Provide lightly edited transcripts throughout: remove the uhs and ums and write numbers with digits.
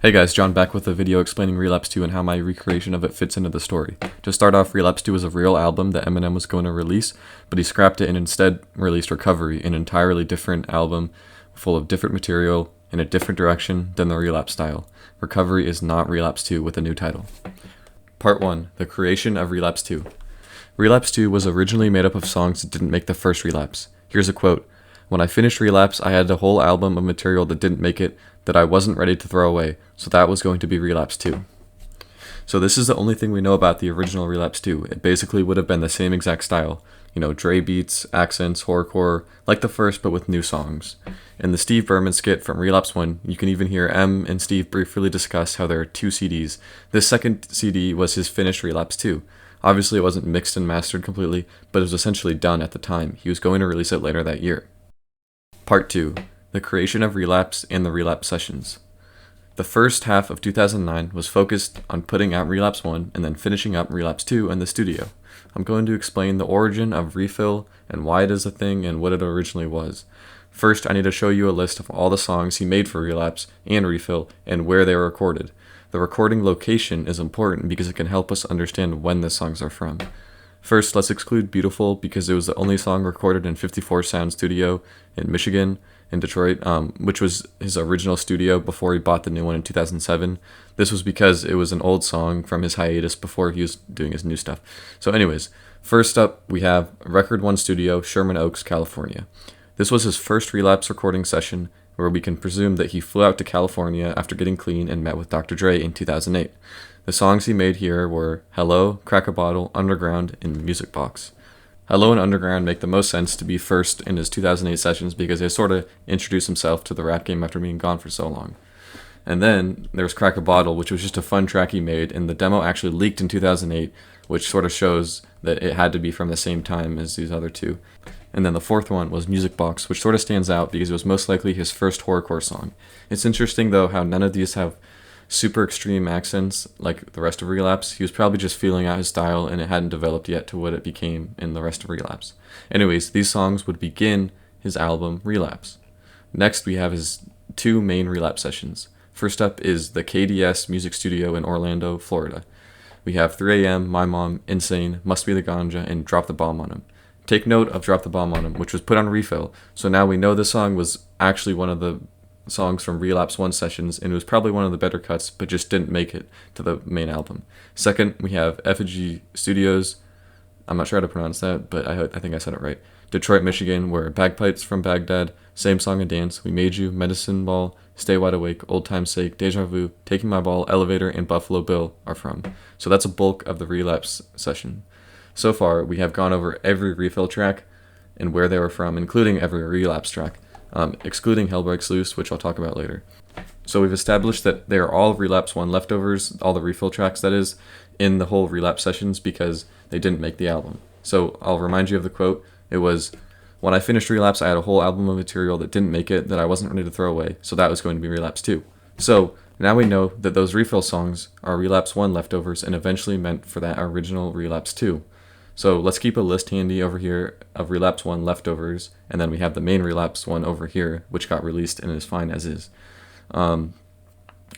Hey guys, John back with a video explaining Relapse 2 and how my recreation of it fits into the story. To start off, Relapse 2 was a real album that Eminem was going to release, but he scrapped it and instead released Recovery, an entirely different album full of different material in a different direction than the Relapse style. Recovery is not Relapse 2 with a new title. Part 1. The creation of Relapse 2. Relapse 2 was originally made up of songs that didn't make the first Relapse. Here's a quote. When I finished Relapse, I had a whole album of material that didn't make it, that I wasn't ready to throw away, so that was going to be Relapse 2. So this is the only thing we know about the original Relapse 2. It basically would have been the same exact style. Dre beats, accents, horrorcore, like the first but with new songs. In the Steve Berman skit from Relapse 1, you can even hear M and Steve briefly discuss how there are two CDs. This second CD was his finished Relapse 2. Obviously it wasn't mixed and mastered completely, but it was essentially done at the time. He was going to release it later that year. Part 2. The creation of Relapse and the Relapse sessions. The first half of 2009 was focused on putting out Relapse 1 and then finishing up Relapse 2 in the studio. I'm going to explain the origin of Refill and why it is a thing and what it originally was. First, I need to show you a list of all the songs he made for Relapse and Refill and where they were recorded. The recording location is important because it can help us understand when the songs are from. First, let's exclude Beautiful because it was the only song recorded in 54 Sound Studio in Michigan, in Detroit, which was his original studio before he bought the new one in 2007. This was because it was an old song from his hiatus before he was doing his new stuff. So anyways, first up we have Record One Studio, Sherman Oaks, California. This was his first Relapse recording session, where we can presume that he flew out to California after getting clean and met with Dr. Dre in 2008. The songs he made here were Hello, Crack a Bottle, Underground, and Music Box. Hello and Underground make the most sense to be first in his 2008 sessions because they sort of introduced himself to the rap game after being gone for so long. And then there's Crack a Bottle, which was just a fun track he made, and the demo actually leaked in 2008, which sort of shows that it had to be from the same time as these other two. And then the fourth one was Music Box, which sort of stands out because it was most likely his first horrorcore song. It's interesting though how none of these have super extreme accents like the rest of Relapse. He was probably just feeling out his style and it hadn't developed yet to what it became in the rest of Relapse. Anyways, these songs would begin his album Relapse. Next we have his two main Relapse sessions. First up is the KDS Music Studio in Orlando, Florida. We have 3 AM, My Mom, Insane, Must Be the Ganja, and Drop the Bomb on Him. Take note of Drop the Bomb on Him, which was put on Refill, so now we know this song was actually one of the songs from Relapse 1 sessions, and it was probably one of the better cuts, but just didn't make it to the main album. Second, we have Effigy Studios. I'm not sure how to pronounce that, but I think I said it right. Detroit, Michigan, where Bagpipes from Baghdad, Same Song and Dance, We Made You, Medicine Ball, Stay Wide Awake, Old Time's Sake, Deja Vu, Taking My Ball, Elevator, and Buffalo Bill are from. So that's a bulk of the Relapse session. So far, we have gone over every Refill track and where they were from, including every Relapse track. Excluding Hell Breaks Loose, which I'll talk about later. So we've established that they are all Relapse 1 leftovers, all the Refill tracks that is, in the whole Relapse sessions because they didn't make the album. So I'll remind you of the quote. It was, when I finished Relapse, I had a whole album of material that didn't make it, that I wasn't ready to throw away, so that was going to be Relapse 2. So now we know that those Refill songs are Relapse 1 leftovers and eventually meant for that original Relapse 2. So let's keep a list handy over here of Relapse 1 leftovers, and then we have the main Relapse 1 over here, which got released and is fine as is. I'll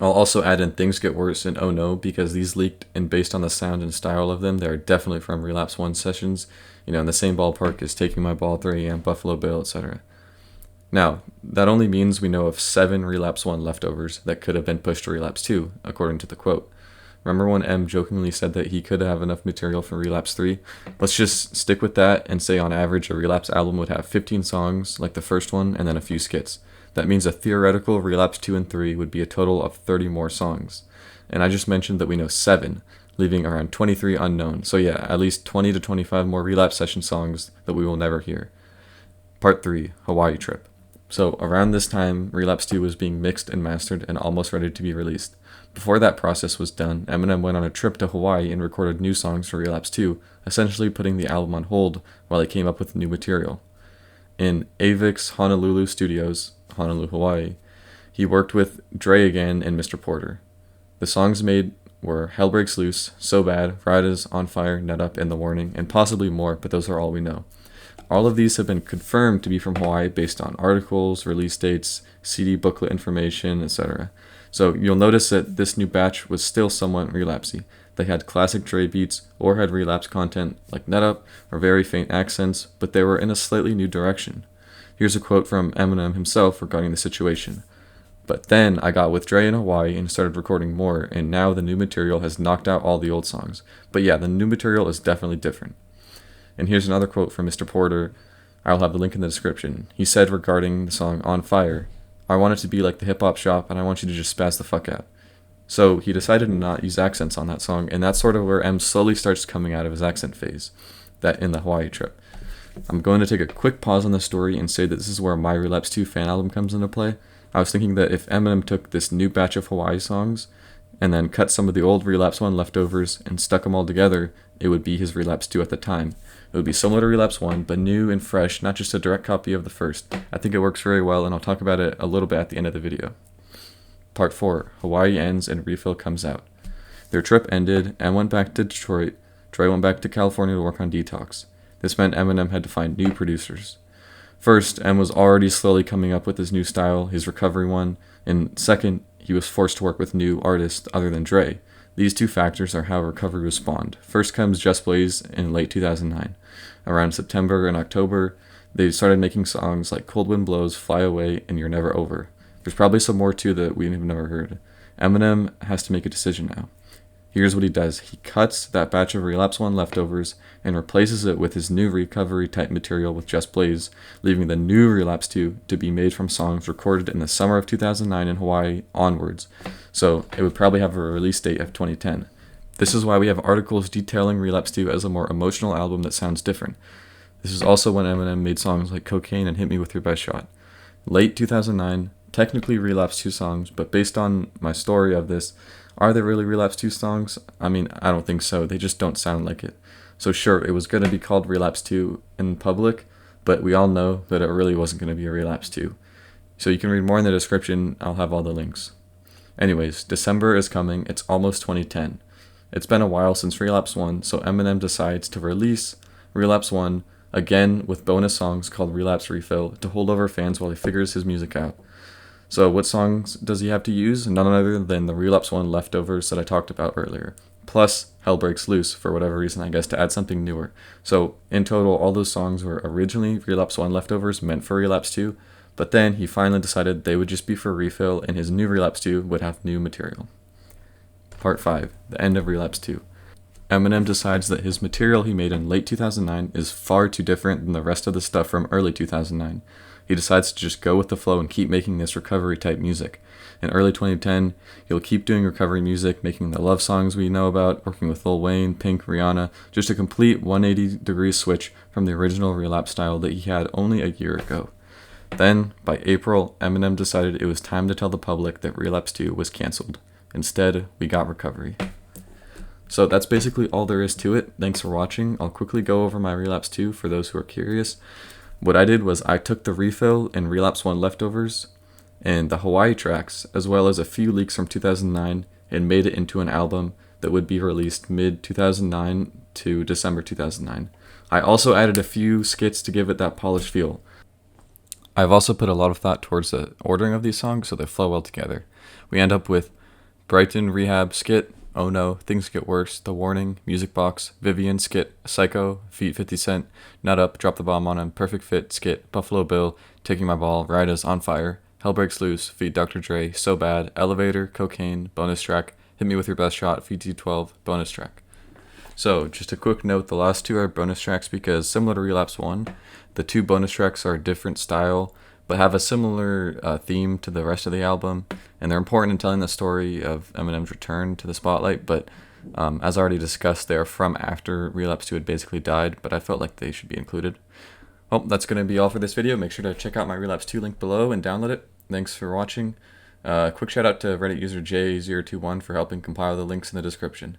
also add in Things Get Worse and Oh No, because these leaked, and based on the sound and style of them, they're definitely from Relapse 1 sessions, in the same ballpark as Taking My Ball, 3 AM, Buffalo Bill, etc. Now, that only means we know of 7 Relapse 1 leftovers that could have been pushed to Relapse 2, according to the quote. Remember when M jokingly said that he could have enough material for Relapse 3? Let's just stick with that and say on average a Relapse album would have 15 songs like the first one and then a few skits. That means a theoretical Relapse 2 and 3 would be a total of 30 more songs. And I just mentioned that we know 7, leaving around 23 unknown. So yeah, at least 20 to 25 more Relapse session songs that we will never hear. Part 3, Hawaii Trip. So around this time, Relapse 2 was being mixed and mastered and almost ready to be released. Before that process was done, Eminem went on a trip to Hawaii and recorded new songs for Relapse 2, essentially putting the album on hold while he came up with new material. In Avix Honolulu Studios, Honolulu, Hawaii, he worked with Dre again and Mr. Porter. The songs made were Hell Breaks Loose, So Bad, Riders, On Fire, Nut Up, and The Warning, and possibly more, but those are all we know. All of these have been confirmed to be from Hawaii based on articles, release dates, CD booklet information, etc. So you'll notice that this new batch was still somewhat relapsey. They had classic Dre beats or had relapse content like net up or very faint accents, but they were in a slightly new direction. Here's a quote from Eminem himself regarding the situation. But then I got with Dre in Hawaii and started recording more, and now the new material has knocked out all the old songs. But yeah, the new material is definitely different. And here's another quote from Mr. Porter. I'll have the link in the description. He said regarding the song On Fire, I want it to be like the hip hop shop and I want you to just spaz the fuck out. So he decided to not use accents on that song, and that's sort of where M slowly starts coming out of his accent phase, that in the Hawaii trip. I'm going to take a quick pause on the story and say that this is where my Relapse 2 fan album comes into play. I was thinking that if Eminem took this new batch of Hawaii songs and then cut some of the old Relapse 1 leftovers and stuck them all together, it would be his Relapse 2 at the time. It would be similar to Relapse 1, but new and fresh, not just a direct copy of the first. I think it works very well, and I'll talk about it a little bit at the end of the video. Part 4. Hawaii ends and Refill comes out. Their trip ended, and went back to Detroit. Dre went back to California to work on Detox. This meant Eminem had to find new producers. First, M was already slowly coming up with his new style, his recovery one, and second, he was forced to work with new artists other than Dre. These two factors are how recovery was spawned. First comes Just Blaze in late 2009. Around September and October, they started making songs like Cold Wind Blows, Fly Away, and You're Never Over. There's probably some more too that we have never heard. Eminem has to make a decision now. Here's what he does. He cuts that batch of Relapse 1 leftovers and replaces it with his new recovery type material with Just Blaze, leaving the new Relapse 2 to be made from songs recorded in the summer of 2009 in Hawaii onwards. So it would probably have a release date of 2010. This is why we have articles detailing Relapse 2 as a more emotional album that sounds different. This is also when Eminem made songs like Cocaine and Hit Me With Your Best Shot. Late 2009, technically Relapse 2 songs, but based on my story of this, are they really Relapse 2 songs? I mean, I don't think so. They just don't sound like it. So sure, it was going to be called Relapse 2 in public, but we all know that it really wasn't going to be a Relapse 2. So you can read more in the description. I'll have all the links. Anyways, December is coming. It's almost 2010. It's been a while since Relapse 1, so Eminem decides to release Relapse 1 again with bonus songs called Relapse Refill to hold over fans while he figures his music out. So what songs does he have to use? None other than the Relapse 1 leftovers that I talked about earlier, plus Hell Breaks Loose for whatever reason, I guess, to add something newer. So in total, all those songs were originally Relapse 1 leftovers meant for Relapse 2, but then he finally decided they would just be for Refill and his new Relapse 2 would have new material. Part 5. The end of Relapse 2. Eminem decides that his material he made in late 2009 is far too different than the rest of the stuff from early 2009. He decides to just go with the flow and keep making this recovery type music. In early 2010, he'll keep doing recovery music, making the love songs we know about, working with Lil Wayne, Pink, Rihanna, just a complete 180-degree switch from the original Relapse style that he had only a year ago. Then, by April, Eminem decided it was time to tell the public that Relapse 2 was cancelled. Instead, we got recovery. So that's basically all there is to it. Thanks for watching. I'll quickly go over my Relapse 2 for those who are curious. What I did was I took the Refill and Relapse 1 leftovers and the Hawaii tracks, as well as a few leaks from 2009, and made it into an album that would be released mid-2009 to December 2009. I also added a few skits to give it that polished feel. I've also put a lot of thought towards the ordering of these songs so they flow well together. We end up with Brighton Rehab skit, Oh No, Things Get Worse, The Warning, Music Box, Vivian skit, Psycho, Feet 50 Cent, Nut Up, Drop the Bomb on Him, Perfect Fit skit, Buffalo Bill, Taking My Ball, Ride Us, On Fire, Hell Breaks Loose, Feat Dr. Dre, So Bad, Elevator, Cocaine, bonus track, Hit Me With Your Best Shot, Feat T12, bonus track. So, just a quick note, the last two are bonus tracks because similar to Relapse 1, the two bonus tracks are a different style, but have a similar theme to the rest of the album, and they're important in telling the story of Eminem's return to the spotlight, but as already discussed, they are from after Relapse 2 had basically died, but I felt like they should be included. Well, that's going to be all for this video. Make sure to check out my Relapse 2 link below and download it. Thanks for watching. Quick shout out to Reddit user J021 for helping compile the links in the description.